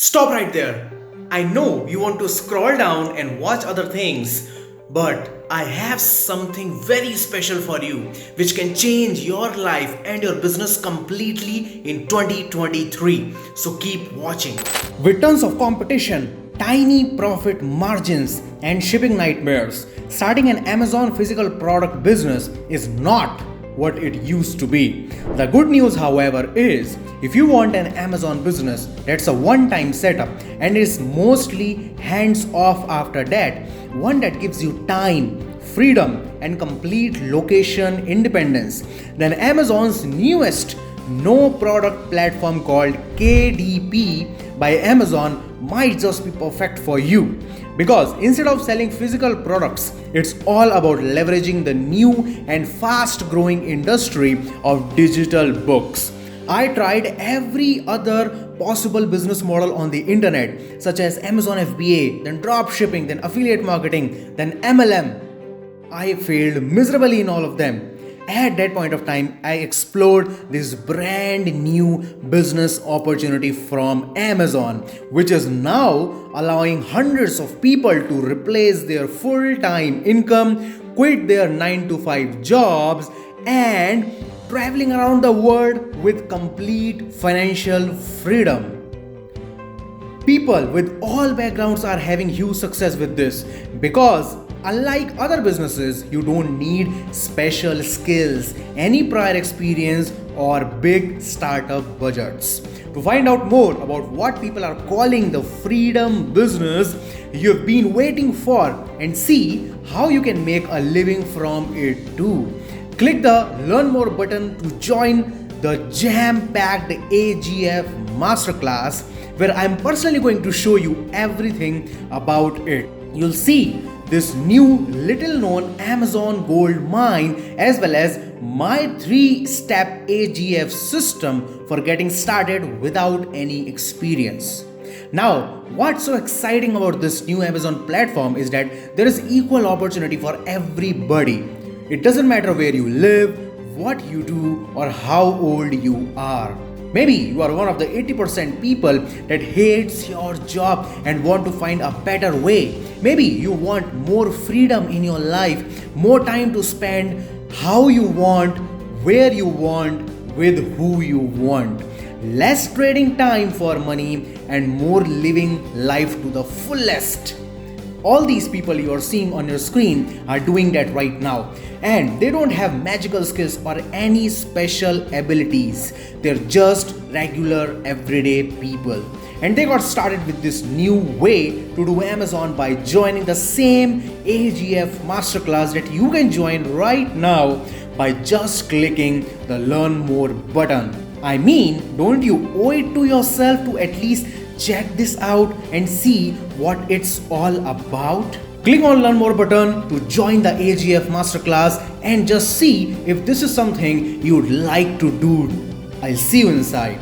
Stop right there. I know you want to scroll down and watch other things, but I have something very special for you which can change your life and your business completely in 2023. So keep watching. With tons of competition, tiny profit margins, and shipping nightmares, starting an Amazon physical product business is not what it used to be. The good news, however, is if you want an Amazon business that's a one-time setup and is mostly hands-off after that, one that gives you time, freedom, and complete location independence, then Amazon's newest no product platform called KDP by Amazon might just be perfect for you. Because instead of selling physical products, it's all about leveraging the new and fast growing industry of digital books. I tried every other possible business model on the internet, such as Amazon FBA, then drop shipping, then affiliate marketing, then MLM. I failed miserably in all of them. At that point of time, I explored this brand new business opportunity from Amazon, which is now allowing hundreds of people to replace their full-time income, quit their 9 to 5 jobs, and traveling around the world with complete financial freedom. People with all backgrounds are having huge success with this because unlike other businesses, you don't need special skills, any prior experience, or big startup budgets. To find out more about what people are calling the freedom business you've been waiting for and see how you can make a living from it too, click the Learn More button to join the jam-packed AGF Masterclass, where I'm personally going to show you everything about it. You'll see this new little known Amazon gold mine as well as my 3-step AGF system for getting started without any experience. Now, what's so exciting about this new Amazon platform is that there is equal opportunity for everybody. It doesn't matter where you live, what you do, or how old you are. Maybe you are one of the 80% people that hates your job and want to find a better way. Maybe you want more freedom in your life, more time to spend how you want, where you want, with who you want. Less trading time for money and more living life to the fullest. All these people you are seeing on your screen are doing that right now, and they don't have magical skills or any special abilities. They're just regular everyday people, and they got started with this new way to do Amazon by joining the same AGF masterclass that you can join right now by just clicking the Learn More button. I mean, don't you owe it to yourself to at least check this out and see what it's all about? Click on Learn More button to join the AGF Masterclass and just see if this is something you'd like to do. I'll see you inside.